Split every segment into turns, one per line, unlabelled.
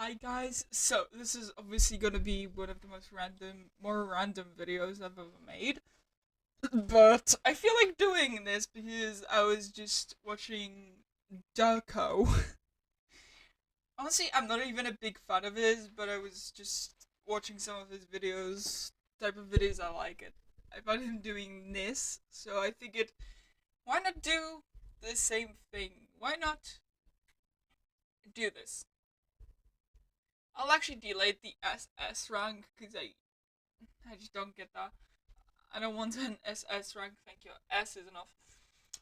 Hi guys, so this is obviously gonna be one of the more random videos I've ever made. But I feel like doing this because I was just watching Darko. Honestly, I'm not even a big fan of his, but I was just watching some of his videos, type of videos I like it. I found him doing this, so I figured, why not do the same thing? Why not do this? I'll actually delete the SS rank because I just don't get that. I don't want an SS rank, thank you. S is enough.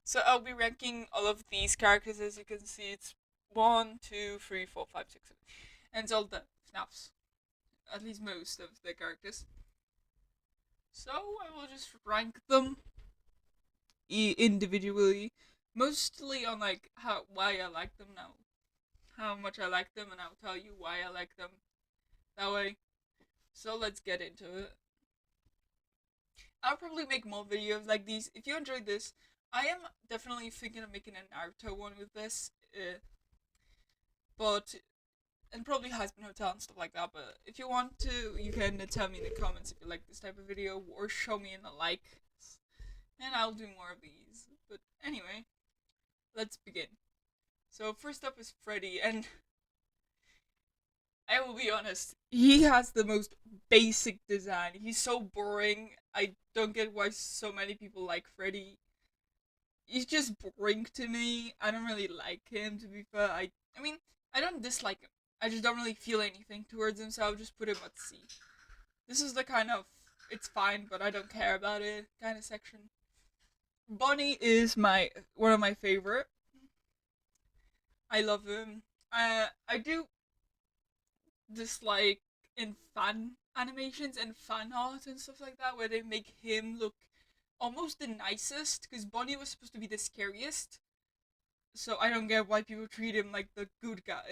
So I'll be ranking all of these characters. As you can see, it's 1, 2, 3, 4, 5, 6, 7. And it's all the FNAFs. At least most of the characters. So I will just rank them individually. Mostly on like why I like them now. How much I like them, and I'll tell you why I like them that way. So let's get into it. I'll probably make more videos like these. If you enjoyed this, I am definitely thinking of making an Naruto one with this. But and probably Husband Hotel and stuff like that. But if you want to, you can tell me in the comments if you like this type of video, or show me in the likes, and I'll do more of these. But anyway, let's begin. So first up is Freddy, and I will be honest, he has the most basic design. He's so boring. I don't get why so many people like Freddy. He's just boring to me. I don't really like him, to be fair. I mean, I don't dislike him. I just don't really feel anything towards him, so I'll just put him at C. This is the kind of it's fine, but I don't care about it kind of section. Bonnie is my one of my favorite. I love him. I do dislike in fan animations and fan art and stuff like that, where they make him look almost the nicest, because Bonnie was supposed to be the scariest. So I don't get why people treat him like the good guy,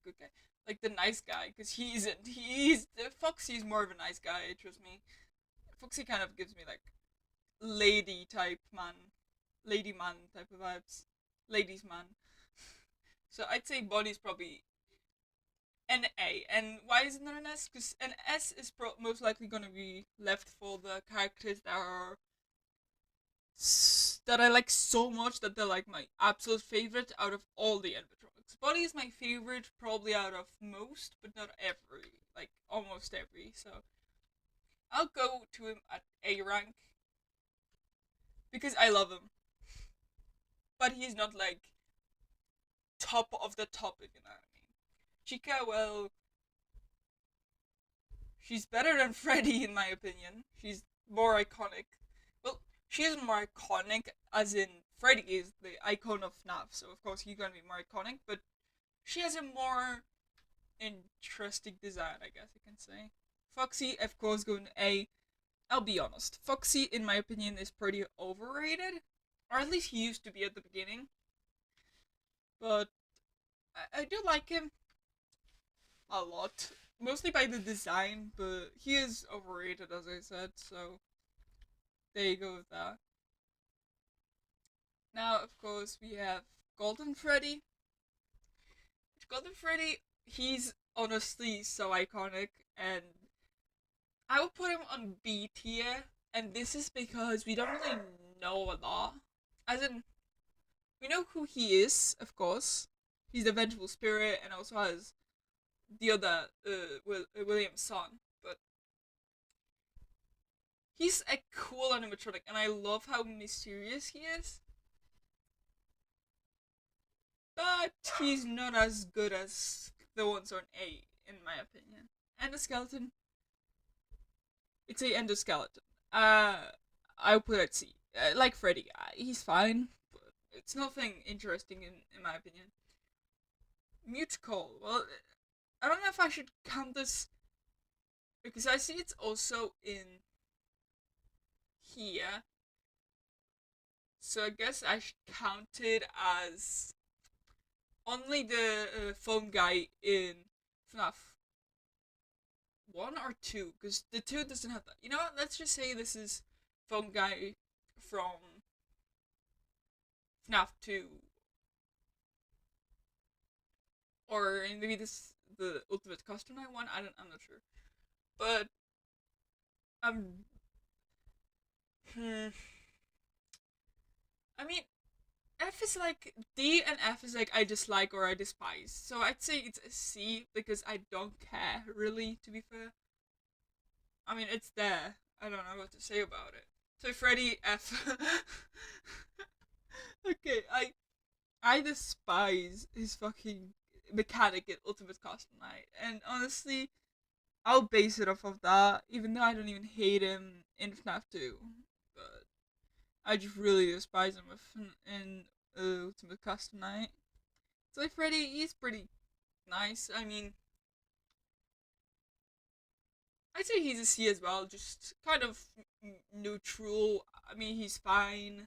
good guy, like the nice guy, because he isn't. He's Foxy's more of a nice guy. Trust me. Foxy kind of gives me like lady type man, lady man type of vibes, ladies man. So I'd say Bonnie's probably an A. And why isn't there an S? Because an S is most likely gonna be left for the characters that I like so much that they're like my absolute favorite out of all the animatronics. Bonnie is my favorite probably out of most, but not every. Like almost every. So I'll go to him at A rank because I love him. But he's not like top of the top, if you know what I mean. Chica, well, she's better than Freddy in my opinion. She's more iconic. Well, she is more iconic as in Freddy is the icon of FNAF, so of course he's gonna be more iconic, but she has a more interesting design, I guess you can say. Foxy, of course, going A. I'll be honest. Foxy, in my opinion, is pretty overrated. Or at least he used to be at the beginning. But I do like him a lot. Mostly by the design, but he is overrated, as I said, so there you go with that. Now, of course, we have Golden Freddy. Golden Freddy, he's honestly so iconic, and I would put him on B tier, and this is because we don't really know a lot. As in, we know who he is, of course. He's the vengeful spirit, and also has the other William's son. But he's a cool animatronic, and I love how mysterious he is. But he's not as good as the ones on A, in my opinion. Endoskeleton, it's a endoskeleton. I'll put it C. Like Freddy, he's fine, but it's nothing interesting in my opinion. Mute call. Well, I don't know if I should count this because I see it's also in here. So I guess I should count it as only the phone guy in FNAF 1 or 2, because the 2 doesn't have that. You know what? Let's just say this is phone guy from FNAF 2, or maybe the Ultimate Custom Night one. I'm not sure, but I'm. Hmm, I mean, F is like D and F is like I dislike or I despise. So I'd say it's a C because I don't care really. To be fair, I mean it's there. I don't know what to say about it. So Freddy F. Okay, I despise his fucking mechanic in Ultimate Custom Night, and honestly, I'll base it off of that. Even though I don't even hate him in FNAF 2, but I just really despise him in Ultimate Custom Night. So like Freddy, he's pretty nice. I mean, I'd say he's a C as well, just kind of neutral. I mean, he's fine.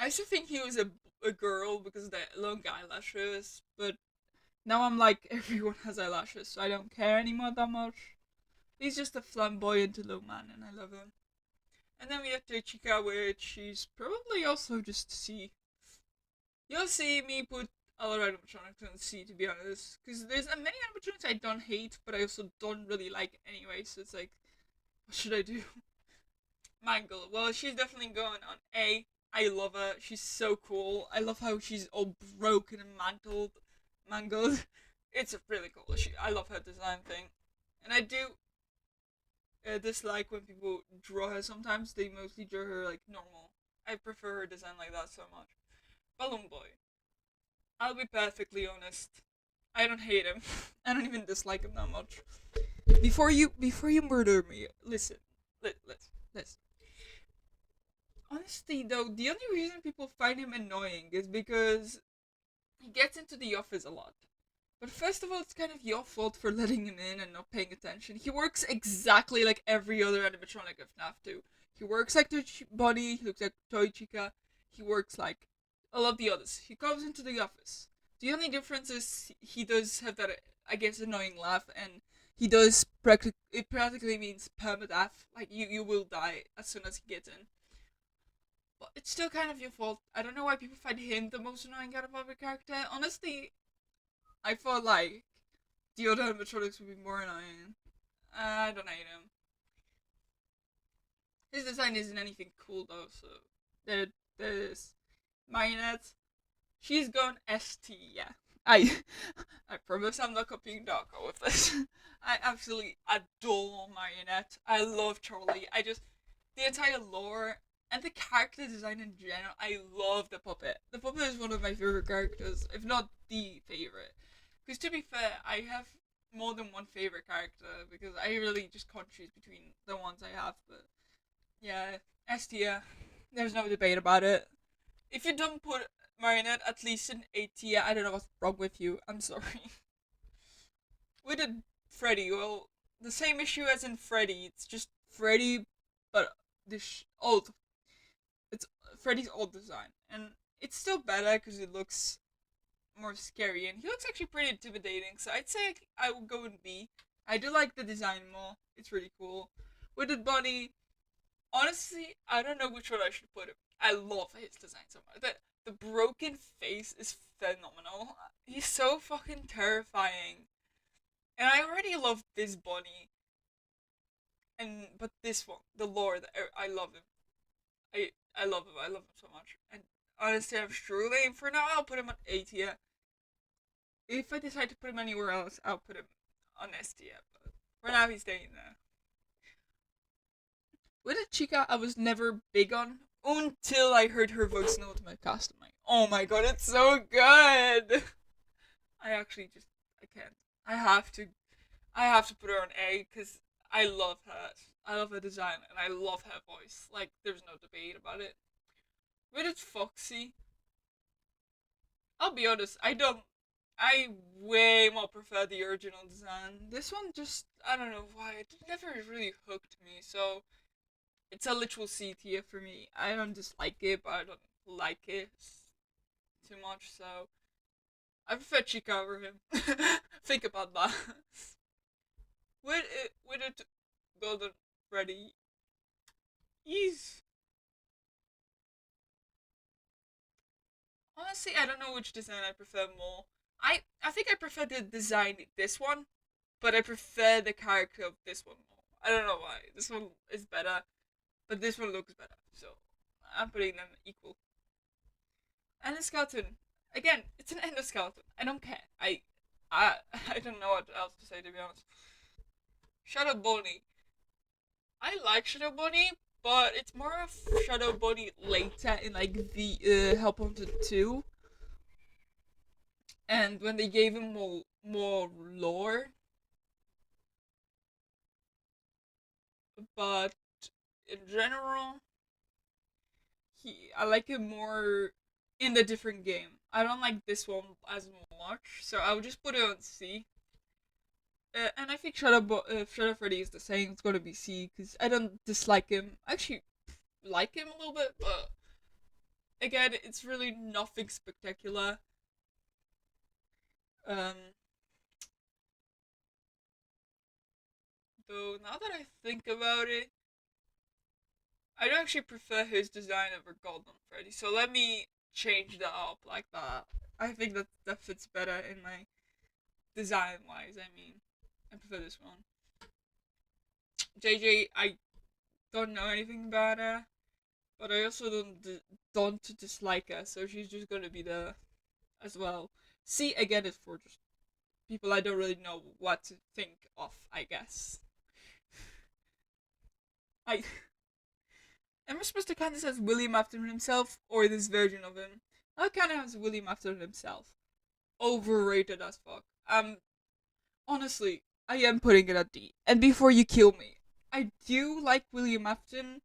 I used to think he was a girl because of the long eyelashes, but now I'm like, everyone has eyelashes, so I don't care anymore that much. He's just a flamboyant little man, and I love him. And then we have Chica, which she's probably also just C. You'll see me put a lot of animatronics in C, to be honest, because there's many animatronics I don't hate, but I also don't really like anyway. So it's like, what should I do? Mangle. Well, she's definitely going on A. I love her. She's so cool. I love how she's all broken and mangled. It's really cool. I love her design thing, and I do dislike when people draw her. Sometimes they mostly draw her like normal. I prefer her design like that so much. Balloon Boy. I'll be perfectly honest. I don't hate him. I don't even dislike him that much. Before you murder me, listen. Let's. Honestly, though, the only reason people find him annoying is because he gets into the office a lot. But first of all, it's kind of your fault for letting him in and not paying attention. He works exactly like every other animatronic of FNAF 2. He works like the Bunny, he looks like Toy Chica, he works like all of the others. He comes into the office. The only difference is he does have that, I guess, annoying laugh, and he does it practically means permadeath. Like, you will die as soon as he gets in. But it's still kind of your fault. I don't know why people find him the most annoying out of every character. Honestly, I thought like the other animatronics would be more annoying. I don't hate him. His design isn't anything cool though, so there's Marionette. She's gone ST, yeah. I I promise I'm not copying Darko with this. I absolutely adore Marionette. I love Charlie. The entire lore and the character design in general. I love the puppet. The puppet is one of my favorite characters, if not the favorite. Because to be fair, I have more than one favorite character because I really just can't choose between the ones I have. But yeah, Estia, there's no debate about it. If you don't put Marinette at least in A tier, I don't know what's wrong with you. I'm sorry. We did Freddy. Well, the same issue as in Freddy. It's just Freddy, but this old. It's Freddy's old design, and it's still better because it looks more scary, and he looks actually pretty intimidating. So I'd say I would go in B. I do like the design more. It's really cool. With the bunny, honestly, I don't know which one I should put him. I love his design so much. The broken face is phenomenal. He's so fucking terrifying. And I already love this bunny. But this one, the Lord, I love him. I love him. I love him so much. And honestly, I'm struggling for now. I'll put him on A tier. If I decide to put him anywhere else, I'll put him on S tier. But for now, he's staying there. With a Chica, I was never big on until I heard her voice in Ultimate Custom. Like, oh my god, it's so good! I actually just, I can't. I have to, I have to put her on A because I love her. I love her design and I love her voice. Like, there's no debate about it. With it Foxy, I'll be honest, I way more prefer the original design. This one just, I don't know why, it never really hooked me, so it's a literal C tier for me. I don't dislike it, but I don't like it too much, so I prefer Chica over him. Think about that. With it Golden Freddy, he's honestly I don't know which design I prefer more. I think I prefer the design in this one, but I prefer the character of this one more. I don't know why. This one is better, but this one looks better. So I'm putting them equal. Endoskeleton. Again, it's an endoskeleton. I don't care. I I don't know what else to say, to be honest. Shadow Bunny. I like Shadow Bunny, but it's more of Shadow Bunny later in like the Help Wanted 2, and when they gave him more lore. But in general, I like it more in the different game. I don't like this one as much, so I'll just put it on C. And I think Shadow Freddy is the same. It's gonna be C because I don't dislike him. I actually like him a little bit, but again, it's really nothing spectacular. Um, though now that I think about it, I do actually prefer his design over Golden Freddy. So let me change that up like that. I think that fits better in my design wise. I mean, I prefer this one. JJ, I don't know anything about her, but I also don't dislike her, so she's just gonna be there as well. C again is for just people I don't really know what to think of. I guess. I am I supposed to count this as William after himself or this version of him? I kind of has William after himself. Overrated as fuck. Honestly, I am putting it at D. And before you kill me, I do like William Afton,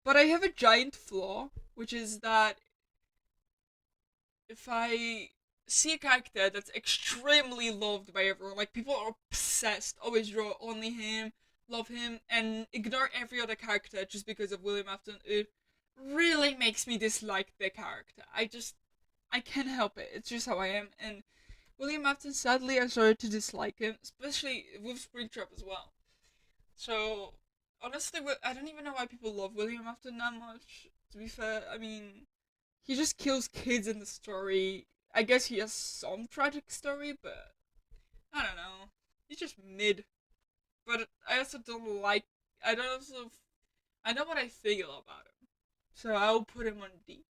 but I have a giant flaw, which is that if I see a character that's extremely loved by everyone, like people are obsessed, always draw only him, love him, and ignore every other character just because of William Afton, it really makes me dislike the character. I can't help it. It's just how I am, and William Afton, sadly, I started to dislike him, especially with Springtrap as well. So, honestly, I don't even know why people love William Afton that much. To be fair, I mean, he just kills kids in the story. I guess he has some tragic story, but I don't know. He's just mid. But I also don't like. I don't also. I know what I feel about him, so I'll put him on D.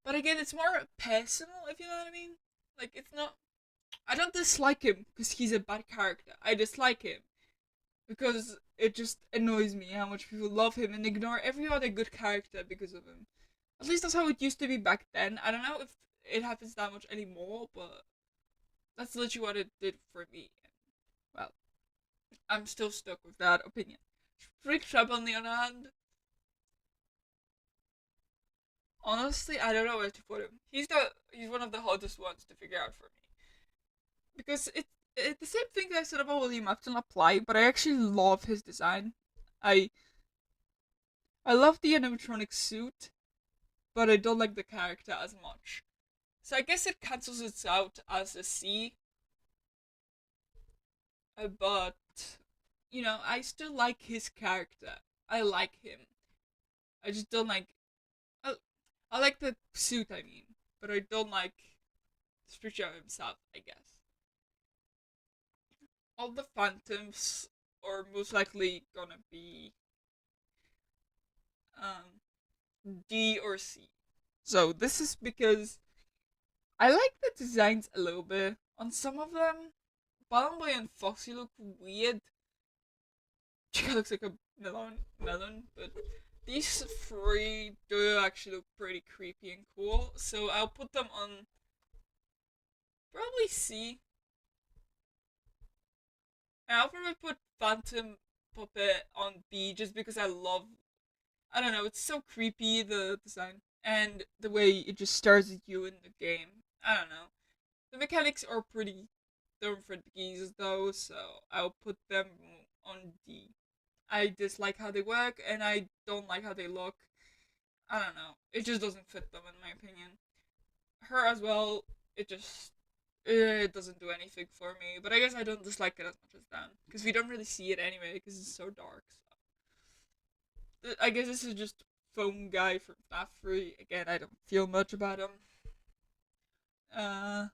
But again, it's more personal, if you know what I mean. Like, it's not. I don't dislike him because he's a bad character. I dislike him because it just annoys me how much people love him and ignore every other good character because of him. At least that's how it used to be back then. I don't know if it happens that much anymore, but that's literally what it did for me. Well, I'm still stuck with that opinion. Freak Trap, on the other hand, honestly, I don't know where to put him. He's one of the hardest ones to figure out for me because it the same thing that I said about William Afton apply, but I actually love his design. I I love the animatronic suit, but I don't like the character as much. So I guess it cancels it out as a C, but I still like his character. I like him. I just don't like. I, I like the suit, I mean, but I don't like Stretcher himself, I guess. All the phantoms are most likely gonna be D or C. So this is because I like the designs a little bit. On some of them, Balloon Boy and Foxy look weird. Chica looks like a melon, but these three do actually look pretty creepy and cool. So I'll put them on probably C. And I'll probably put Phantom Puppet on B just because I don't know, it's so creepy, the design. And the way it just stares at you in the game. I don't know. The mechanics are pretty dumb for the geese though, so I'll put them on D. I dislike how they work and I don't like how they look. I don't know. It just doesn't fit them in my opinion. Her as well, it doesn't do anything for me. But I guess I don't dislike it as much as them because we don't really see it anyway because it's so dark. So I guess this is just Foam Guy from FNAF 3. Again, I don't feel much about him. Uh,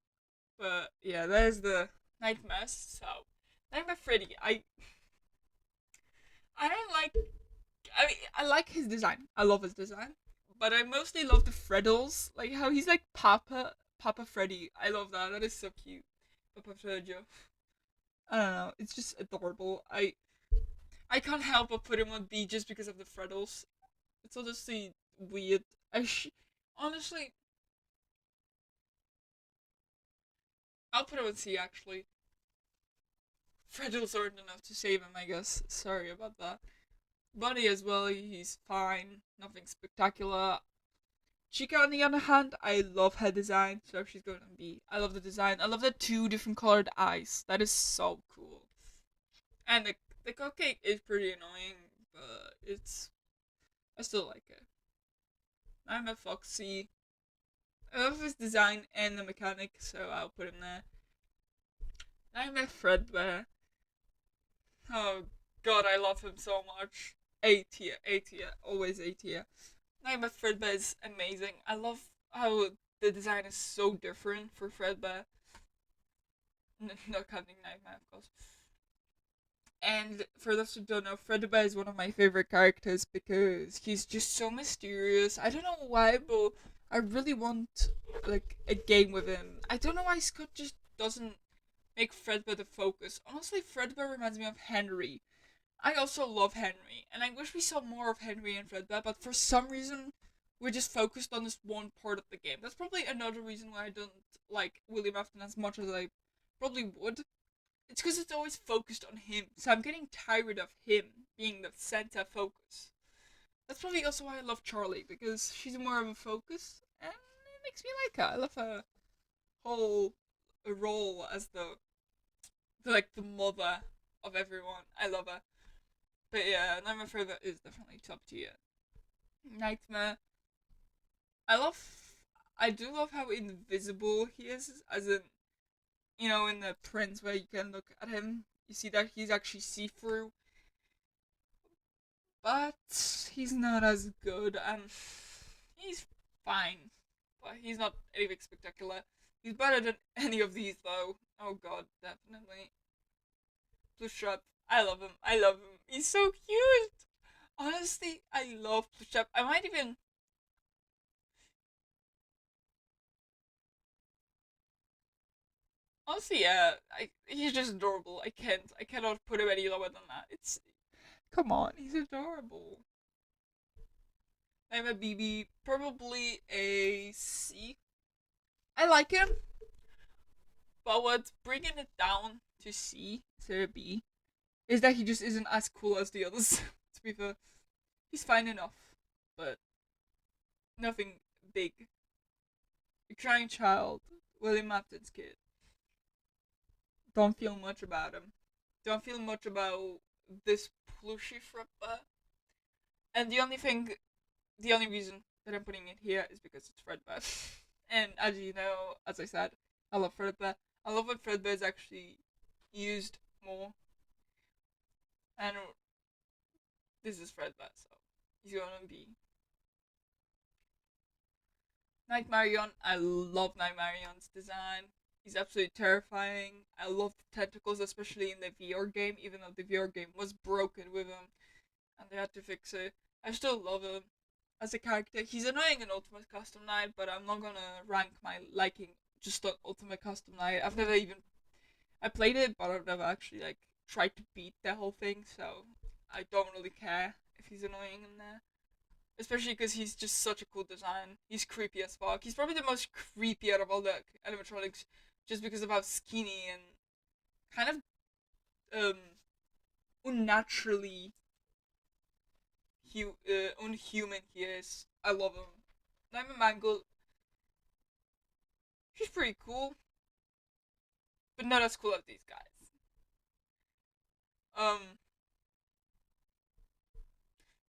But yeah, there's the Nightmares. So Nightmare Freddy, I don't like. I mean, I like his design. I love his design, but I mostly love the Freddles, like how he's like Papa Freddy. I love that. That is so cute. Papa Fredio. I don't know. It's just adorable. I can't help but put him on B just because of the Freddles. It's honestly weird. Honestly, I'll put him on C actually. Freddles aren't enough to save him, I guess. Sorry about that. Bunny as well, he's fine. Nothing spectacular. Chica, on the other hand, I love her design, so she's going to be. I love the design. I love the two different colored eyes. That is so cool. And the cupcake is pretty annoying, but it's. I still like it. I'm a Foxy. I love his design and the mechanic, so I'll put him there. I'm a Fredbear. Oh god, I love him so much. A tier, A tier, always A tier. Nightmare Fredbear is amazing. I love how the design is so different for Fredbear. No counting Nightmare, of course. And for those who don't know, Fredbear is one of my favorite characters because he's just so mysterious. I don't know why, but I really want like a game with him. I don't know why Scott just doesn't make Fredbear the focus. Honestly, Fredbear reminds me of Henry. I also love Henry, and I wish we saw more of Henry and Fredbear, but for some reason, we're just focused on this one part of the game. That's probably another reason why I don't like William Afton as much as I probably would. It's because it's always focused on him, so I'm getting tired of him being the center focus. That's probably also why I love Charlie, because she's more of a focus, and it makes me like her. I love her whole role as the mother of everyone. I love her. But yeah, Nightmare Further is definitely top tier. Nightmare. I love. I do love how invisible he is, as in, in the prints where you can look at him, you see that he's actually see through. But he's not as good. He's fine, but he's not anything spectacular. He's better than any of these, though. Oh god, definitely. Plushtrap. I love him. I love him. He's so cute. Honestly, I love Plushtrap. I might even. Honestly, yeah. He's just adorable. I can't. I cannot put him any lower than that. It's. Come on, he's adorable. I'm a BB. Probably a C. I like him, but what's bringing it down to C instead of B is that he just isn't as cool as the others. To be fair, he's fine enough, but nothing big. A crying child, William Afton's kid. Don't feel much about him. Don't feel much about this plushy frappa. And the only reason that I'm putting it here is because it's Fredbear. And as you know, as I said, I love Fredbear. I love when Fredbear is actually used more. And this is Fredbear, so he's gonna be Nightmarion. I love Nightmarion's design. He's absolutely terrifying. I love the tentacles, especially in the VR game, even though the VR game was broken with him and they had to fix it. I still love him as a character. He's annoying in Ultimate Custom Night, but I'm not gonna rank my liking just on Ultimate Custom Night. I've never even I played it, but I've never actually like tried to beat the whole thing, so I don't really care if he's annoying in there. Especially because he's just such a cool design. He's creepy as fuck. He's probably the most creepy out of all the animatronics, just because of how skinny and kind of unnaturally unhuman he is. I love him. Nightmare Mangle, he's pretty cool, but not as cool as these guys. Um,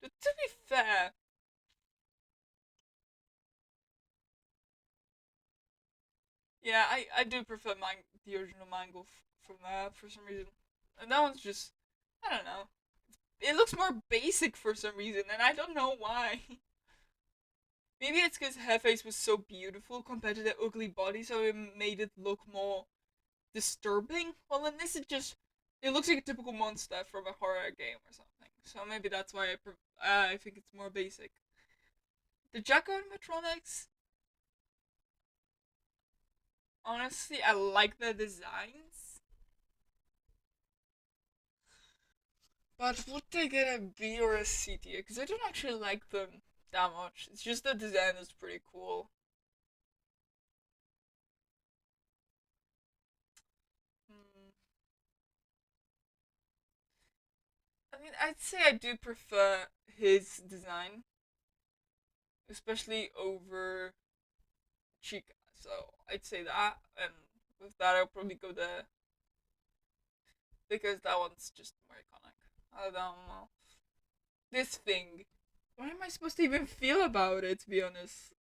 but to be fair, yeah, I do prefer the original Mangle from there for some reason. And that one's just, I don't know. It looks more basic for some reason, and I don't know why. Maybe it's because her face was so beautiful compared to the ugly body, so it made it look more disturbing. Well, in this, it looks like a typical monster from a horror game or something. So maybe that's why I think it's more basic. The Jacko animatronics, honestly, I like the designs, but would they get a B or a C tier? Because I don't actually like them that much. It's just the design is pretty cool. Hmm. I mean, I'd say I do prefer his design, especially over Chica. So I'd say that, and with that, I'll probably go there because that one's just more iconic. I don't know. This thing. What am I supposed to even feel about it, to be honest?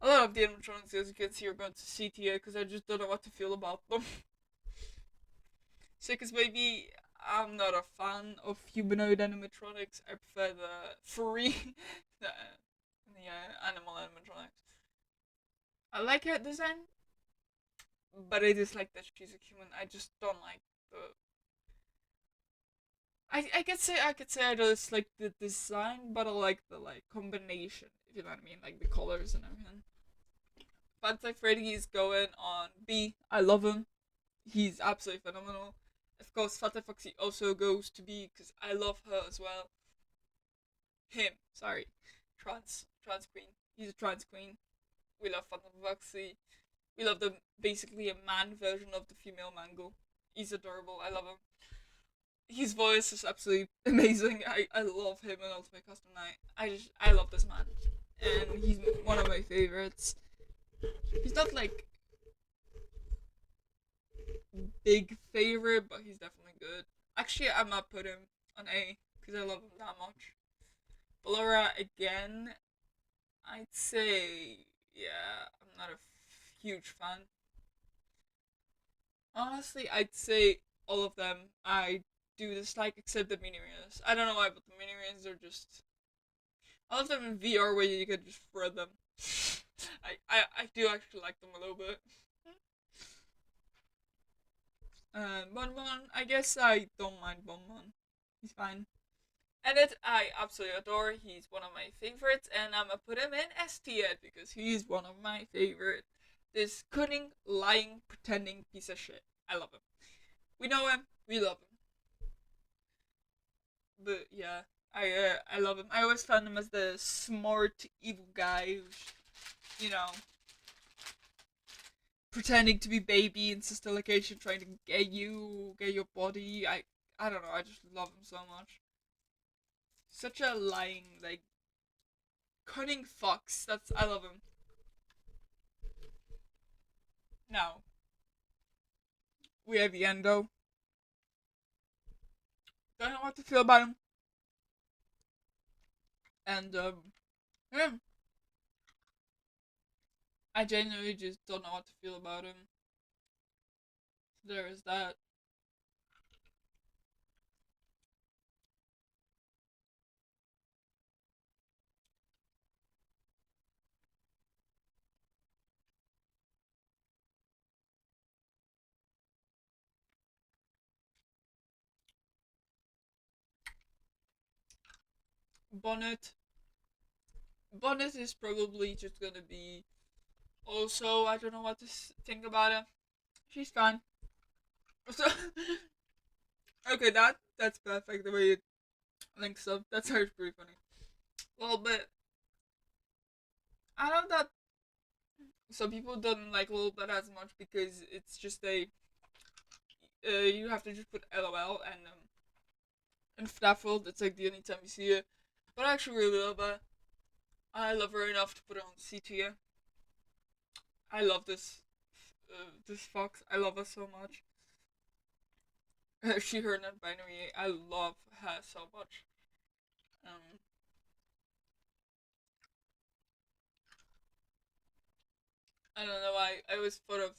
A lot of the animatronics, as you can see, are going to C tier because I just don't know what to feel about them. So, because maybe I'm not a fan of humanoid animatronics, I prefer the furry, the animal animatronics. I like her design, but I dislike that she's a human. I just don't like the. I could say I just like the design, but I like the combination. If you know what I mean, like the colors and everything. Fantasy Freddy is going on B. I love him. He's absolutely phenomenal. Of course, Fata Foxy also goes to B because I love her as well. Him, sorry, trans queen. He's a trans queen. We love Fata Foxy. We love the basically a man version of the female Mango. He's adorable. I love him. His voice is absolutely amazing. I love him in Ultimate Custom Night. I love this man, and he's one of my favorites. He's not like big favorite, but he's definitely good. Actually, I might put him on A because I love him that much. Ballora again, I'd say yeah. I'm not a huge fan. Honestly, I'd say all of them I do dislike except the mini mirrors. I don't know why, but the mini mirrors are just all of them in VR where you can just throw them. I do actually like them a little bit. Bon Bon, I guess I don't mind Bon Bon. He's fine. Edit, I absolutely adore. He's one of my favorites, and I'm gonna put him in S tier because he's one of my favorite. This cunning, lying, pretending piece of shit. I love him. We know him. We love him. But yeah, I love him. I always found him as the smart, evil guy who's, you know, pretending to be baby in sister location, trying to get your body. I don't know. I just love him so much. Such a lying, cunning fox. I love him. Now we have Yendo. Don't know what to feel about him, and yeah, I genuinely just don't know what to feel about him. There is that. Bonnet. Bonnet is probably just gonna be. Also, I don't know what to think about her. She's fine. So, okay, that's perfect the way it links up. That's actually pretty funny. Well, but I know that some people don't like little bit as much because it's just you have to just put LOL and in FNAF world it's like the only time you see it. But I actually really love her. I love her enough to put her on C tier. I love this fox. I love her so much. She her non-binary. I love her so much. Um, I don't know. I always thought of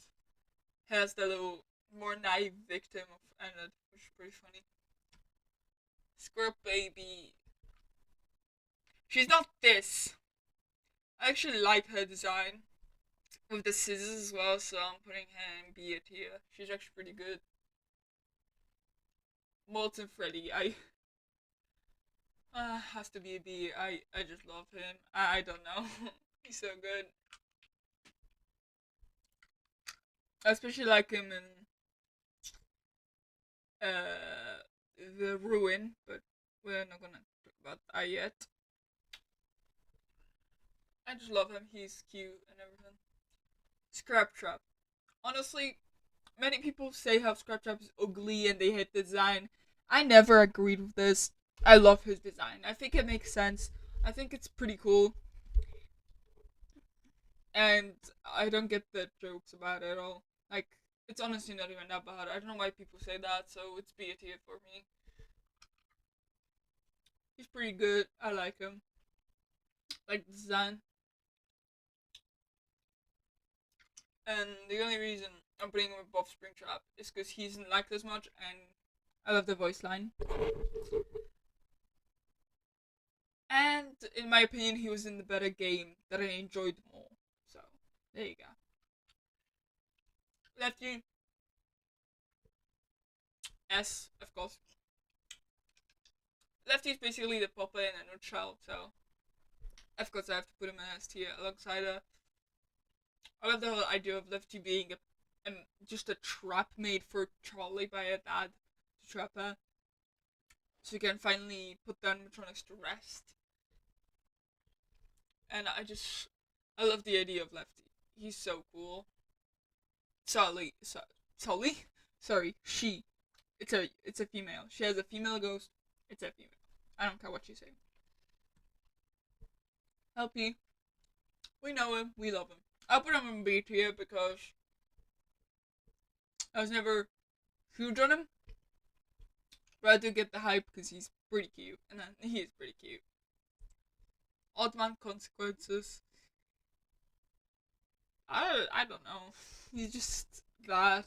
her as the little more naive victim of Annette, which is pretty funny. Squirt baby. She's not this. I actually like her design with the scissors as well, so I'm putting her in B tier. She's actually pretty good. Molten Freddy, I has to be a B. I just love him. I don't know. He's so good. I especially like him in the Ruin, but we're not gonna talk about that yet. I just love him. He's cute and everything. Scrap Trap. Honestly, many people say how Scrap Trap is ugly and they hate the design. I never agreed with this. I love his design. I think it makes sense. I think it's pretty cool. And I don't get the jokes about it at all. Like, it's honestly not even that bad. I don't know why people say that, so it's B tier for me. He's pretty good. I like him. Like the design. And the only reason I'm putting him above Springtrap is because he isn't liked as much, and I love the voice line. And in my opinion, he was in the better game that I enjoyed more. So there you go. Lefty S, of course. Lefty is basically the Popper in a nutshell, so of course I have to put him in S tier alongside her. I love the whole idea of Lefty being just a trap made for Charlie by her dad to trap her, so you can finally put the animatronics to rest. And I love the idea of Lefty. He's so cool. Sully, sorry, she. It's a female. She has a female ghost. It's a female. I don't care what you say. LP, we know him. We love him. I'll put him in B tier because I was never huge on him, but I do get the hype because he's pretty cute, and he is pretty cute. Oddman Consequences. I don't know. He's just that,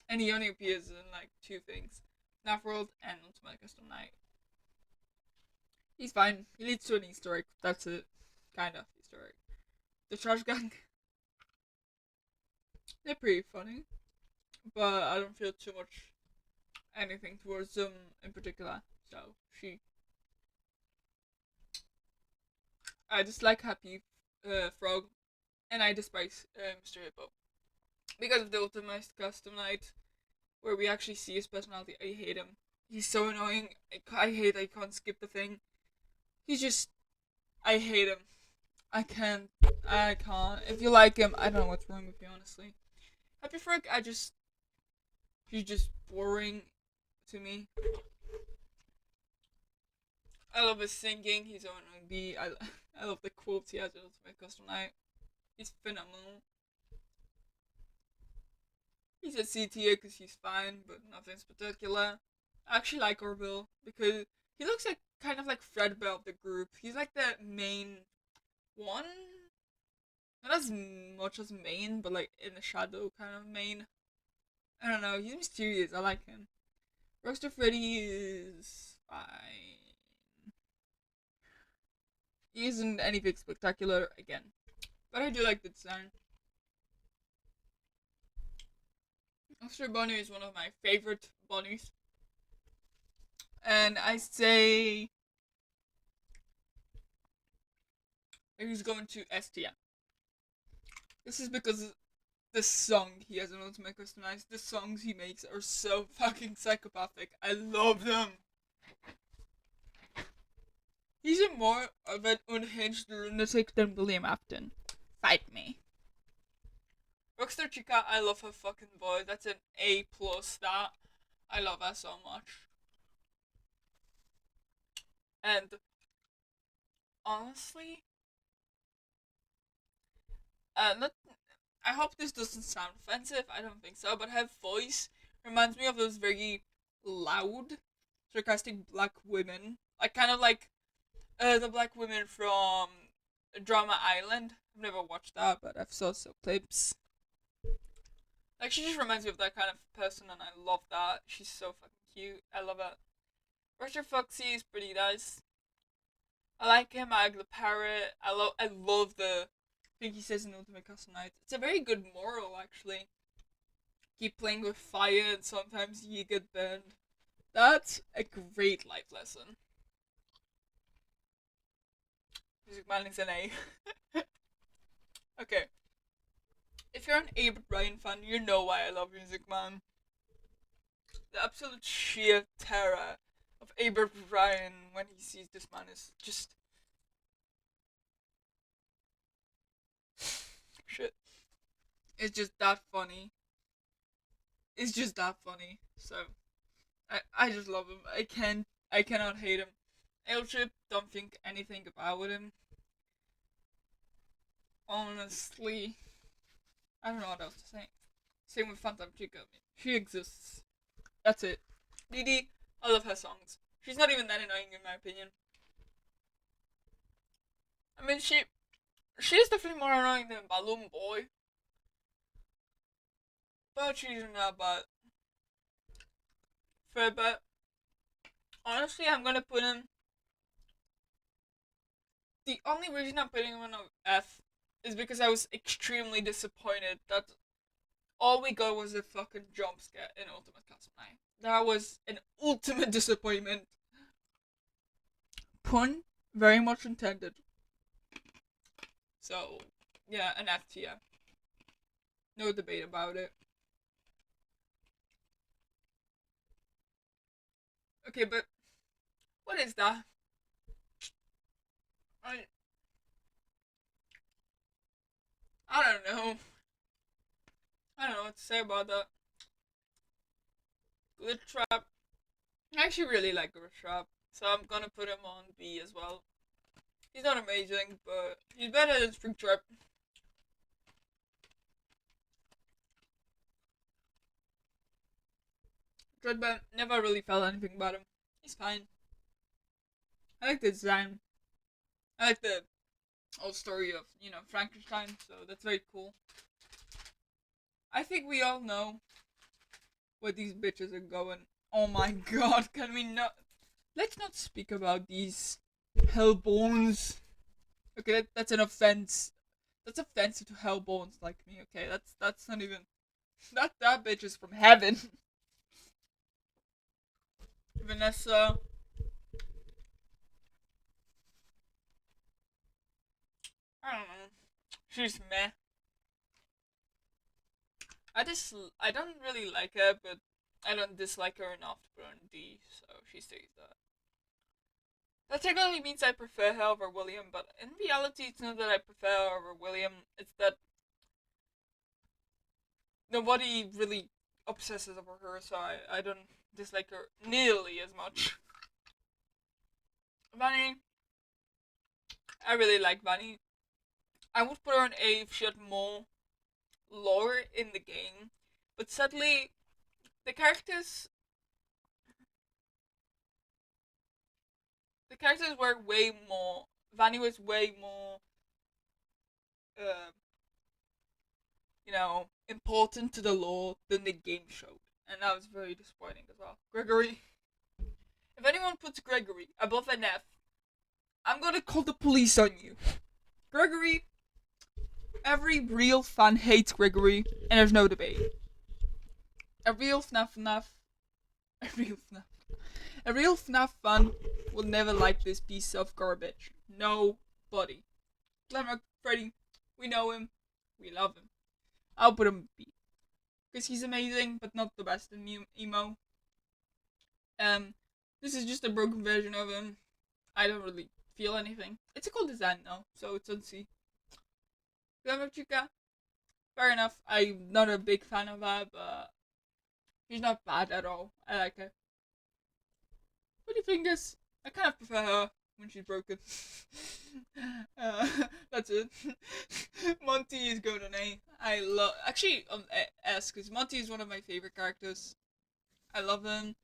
and he only appears in like two things: FNAF World and Ultimate Custom Night. He's fine. He leads to an Easter egg. That's it. Kind of Easter egg. The Trash Gang. They're pretty funny, but I don't feel too much anything towards them in particular. So she. I dislike Happy Frog, and I despise Mr. Hippo because of the Ultimate Custom Night, where we actually see his personality. I hate him. He's so annoying. I hate I can't skip the thing. He's just. I hate him. I can't. I can't. If you like him, I don't know what's wrong with you, honestly. Happy Frog, he's just boring to me. I love his singing. He's on B. I love the quotes he has in Ultimate Custom Night. He's phenomenal. He's a C tier because he's fine, but nothing spectacular. I actually like Orville because he looks like kind of like Fredbear of the group. He's like the main one. Not as much as main, but like in the shadow kind of main. I don't know. He's mysterious. I like him. Rockstar Freddy is fine. He isn't anything spectacular again, but I do like the design. Officer Bonnie is one of my favorite bunnies, and I say he's going to STM. This is because the song he has an Ultimate Customized. The songs he makes are so fucking psychopathic. I love them. He's a more of an unhinged lunatic than William Afton. Fight me. Rockstar Chica, I love her fucking voice. That's an A plus. That I love her so much. And honestly, not. I hope this doesn't sound offensive. I don't think so, but her voice reminds me of those very loud, sarcastic black women, like kind of like the black women from Drama Island. I've never watched that, but I've saw some clips. Like she just reminds me of that kind of person, and I love that. She's so fucking cute. I love her. Roger Foxy is pretty nice. I like him. I like the parrot. I love the thing he says in Ultimate Custom Night. It's a very good moral, actually. Keep playing with fire, and sometimes you get burned. That's a great life lesson. Music Man is an A. Okay. If you're an Abe Ryan fan, you know why I love Music Man. The absolute sheer terror of Abe Ryan when he sees this man is just shit. It's just that funny. It's just that funny. So I just love him. I cannot hate him. Airship, don't think anything about him. Honestly, I don't know what else to say. Same with Phantom Chica. She exists. That's it. Didi, I love her songs. She's not even that annoying in my opinion. I mean, she is definitely more annoying than Balloon Boy, but she's not bad. Fair bet. Honestly, I'm gonna put him. The only reason I'm putting him on F is because I was extremely disappointed that all we got was a fucking jump scare in Ultimate Custom 9. That was an ultimate disappointment. Pun very much intended. So, yeah, an F tier. No debate about it. Okay, but what is that? I I don't know. I don't know what to say about that. Glitch Trap. I actually really like Glitch Trap, so I'm gonna put him on B as well. He's not amazing, but he's better than Springtrap. Dreadband, never really felt anything about him. He's fine. I like the design. I like the whole story of, Frankenstein, so that's very cool. I think we all know where these bitches are going. Oh my god, can we not? Let's not speak about these hellbones. Okay, that's an offense. That's offensive to hellbones like me. Okay, that's not even. That bitch is from heaven. Vanessa. I don't know. She's meh. I don't really like her, but I don't dislike her enough to put her on D, so she stays that. That technically means I prefer her over William, but in reality, it's not that I prefer her over William. It's that nobody really obsesses over her, so I don't dislike her nearly as much. Vanny, I really like Vanny. I would put her on A if she had more lore in the game, but sadly, the characters the characters were way more. Vanny was way more, uh, important to the lore than the game showed, and that was very disappointing as well. Gregory, if anyone puts Gregory above an F, I'm gonna call the police on you. Gregory, every real fan hates Gregory, and there's no debate. A real FNAF, a real FNAF, a real FNAF fan will never like this piece of garbage. Nobody. Glamour Freddy, we know him, we love him. I'll put him B. Because he's amazing, but not the best in emo. This is just a broken version of him. I don't really feel anything. It's a cool design though, so it's on C. Glamour Chica, fair enough. I'm not a big fan of her, but she's not bad at all. I like her. What do you think is? I kind of prefer her when she's broken. That's it. Monty is going on A. I love actually on S because Monty is one of my favorite characters. I love him.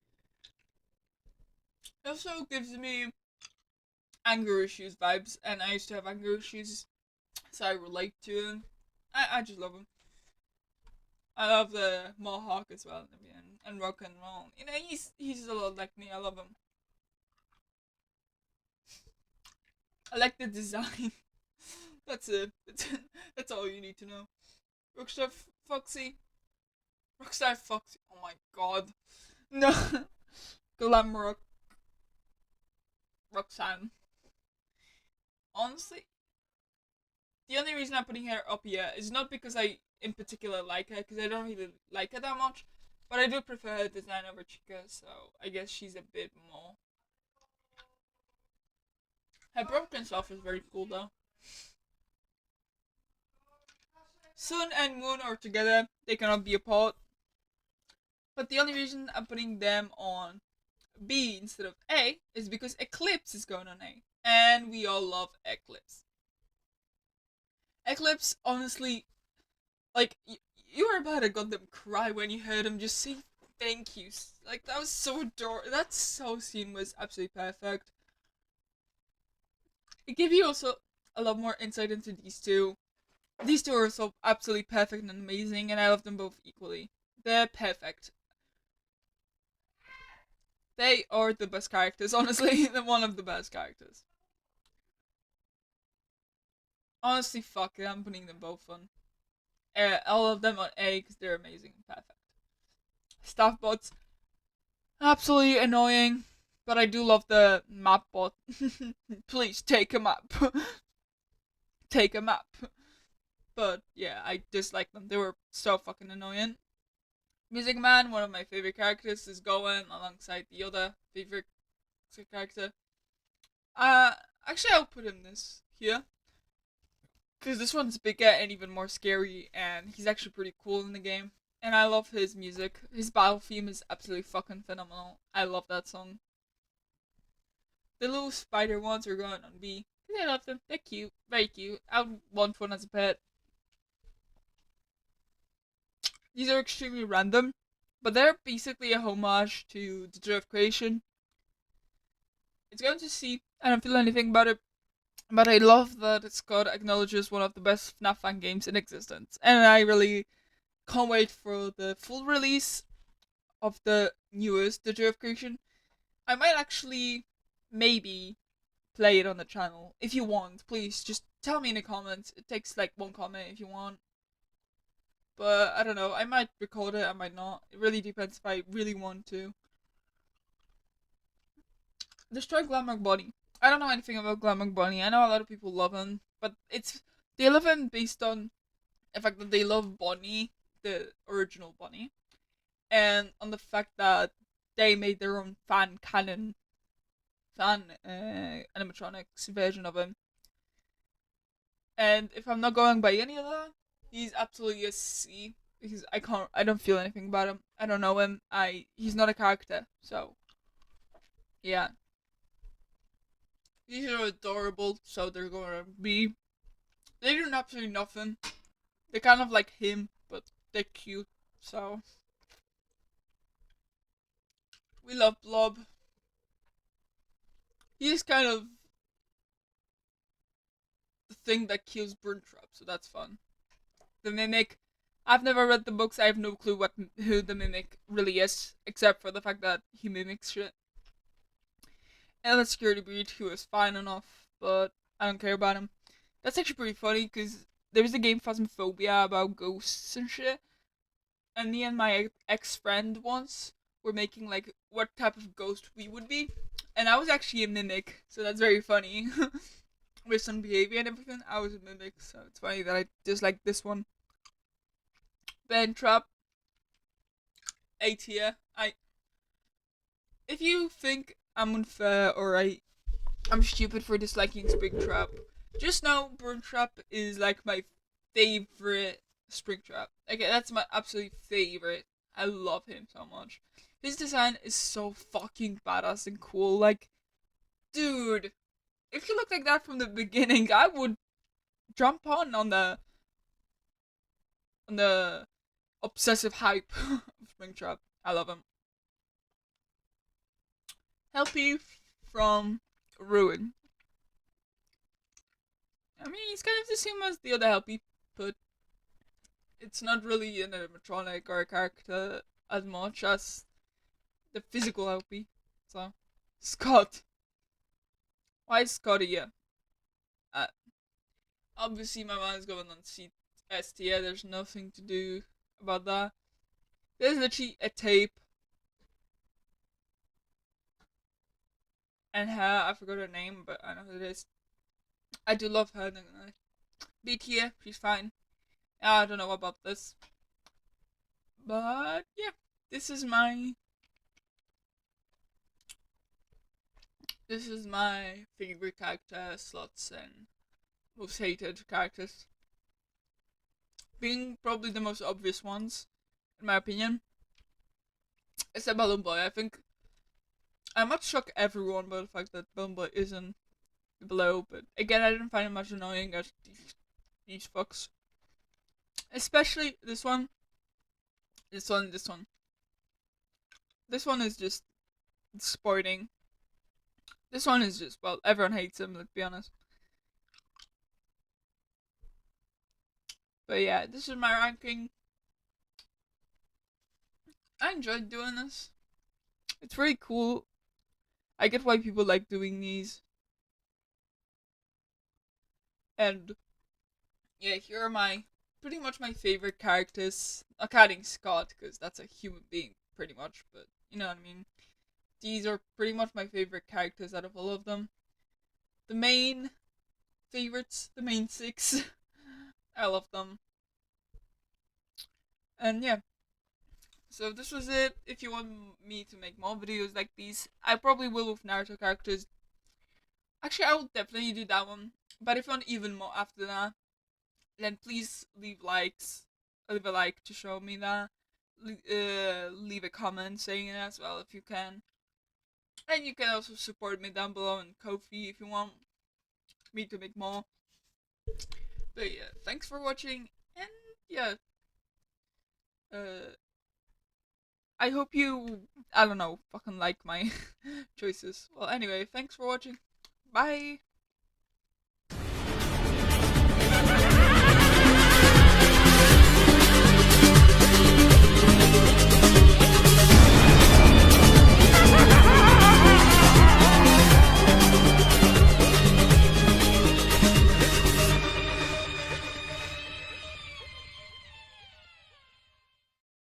He also gives me anger issues vibes, and I used to have anger issues, so I relate to him. I just love him. I love the Mohawk as well, and rock and roll. He's a lot like me. I love him. I like the design. That's it. That's all you need to know. Rockstar Foxy. Rockstar Foxy. Oh my god. No. Glamrock Roxanne. Honestly, the only reason I'm putting her up here is not because I in particular like her, because I don't really like her that much, but I do prefer her design over Chica, so I guess she's a bit more. Her broken stuff is very cool though. Sun and Moon are together, they cannot be apart. But the only reason I'm putting them on B instead of A is because Eclipse is going on A. And we all love Eclipse. Eclipse, honestly, like, you were about to goddamn cry when you heard him just say thank you. Like, that was so adorable. That so scene was absolutely perfect. It gave you also a lot more insight into these two. These two are so absolutely perfect and amazing, and I love them both equally. They're perfect. They are the best characters, honestly. They're one of the best characters. Honestly, fuck it, I'm putting them both on. All of them on A because they're amazing and perfect. Staff bots, absolutely annoying, but I do love the map bot. Please take a map. Take a map. But yeah, I dislike them. They were so fucking annoying. Music Man, one of my favorite characters, is going alongside the other favorite character. Uh, Actually, I'll put him this here. Because this one's bigger and even more scary, and he's actually pretty cool in the game. And I love his music. His battle theme is absolutely fucking phenomenal. I love that song. The little spider ones are going on B. I love them. They're cute. Very cute. I would want one as a pet. These are extremely random, but they're basically a homage to the Joy of Creation. It's going to see. I don't feel anything about it, but I love that Scott acknowledges one of the best FNAF fan games in existence, and I really can't wait for the full release of the newest The Joy of Creation. I might actually, maybe, play it on the channel. If you want, please just tell me in the comments. It takes like one comment if you want. But I don't know, I might record it, I might not. It really depends if I really want to. Destroy Glamrock Bunny. I don't know anything about Glamrock Bunny. I know a lot of people love him, but they love him based on the fact that they love Bonnie, the original Bonnie, and on the fact that they made their own fan animatronics version of him. And if I'm not going by any of that, he's absolutely a C because I don't feel anything about him. I don't know him. He's not a character. So yeah, these are adorable. So they're gonna be. They do absolutely nothing. They're kind of like him, but they're cute. So we love Blob. He's kind of the thing that kills Burntrap, so that's fun. The Mimic. I've never read the books. I have no clue who the Mimic really is, except for the fact that he mimics shit. And the security breach, who is fine enough, but I don't care about him. That's actually pretty funny because there was a game Phasmophobia about ghosts and shit, and me and my ex-friend once were making like what type of ghost we would be, and I was actually a mimic, so that's very funny. With some behavior and everything, I was a mimic, so it's funny that I dislike this one. Ben Trap, A tier. If you think I'm unfair or I'm stupid for disliking Springtrap, just know Burntrap is like my favorite Springtrap. Okay, that's my absolute favorite. I love him so much. His design is so fucking badass and cool. Like, dude, if you look like that from the beginning, I would jump on the obsessive hype of Springtrap. I love him. Helpy from Ruin. I mean, he's kind of the same as the other Helpy, but it's not really an animatronic or a character as much as the physical Helpy. So, Scott. Why is Scott here? Obviously, my mind's going on STA. There's nothing to do about that. There's literally a tape and her. I forgot her name, but I know who it is. I do love her. BT, she's fine. I don't know about this, but yeah, this is my favorite character slots and most hated characters, being probably the most obvious ones, in my opinion. Except Balloon Boy. I think I might shock everyone by the fact that Balloon Boy isn't below, but again, I didn't find it much annoying as these fucks. Especially this one. This one. This one is just sporting. This one is just, well, everyone hates him, let's be honest. But yeah, this is my ranking. I enjoyed doing this. It's very cool. I get why people like doing these. And yeah, here are pretty much my favorite characters. Not counting Scott, because that's a human being, pretty much, but you know what I mean. These are pretty much my favorite characters out of all of them. The main favorites, the main six. I love them. And yeah. So this was it. If you want me to make more videos like these, I probably will with Naruto characters. Actually, I will definitely do that one. But if you want even more after that, then please leave likes. Leave a like to show me that. Leave a comment saying it as well if you can. And you can also support me down below in Ko-fi if you want me to make more. But yeah, thanks for watching, and yeah, I hope you, I don't know, fucking like my choices. Well, anyway, thanks for watching. Bye!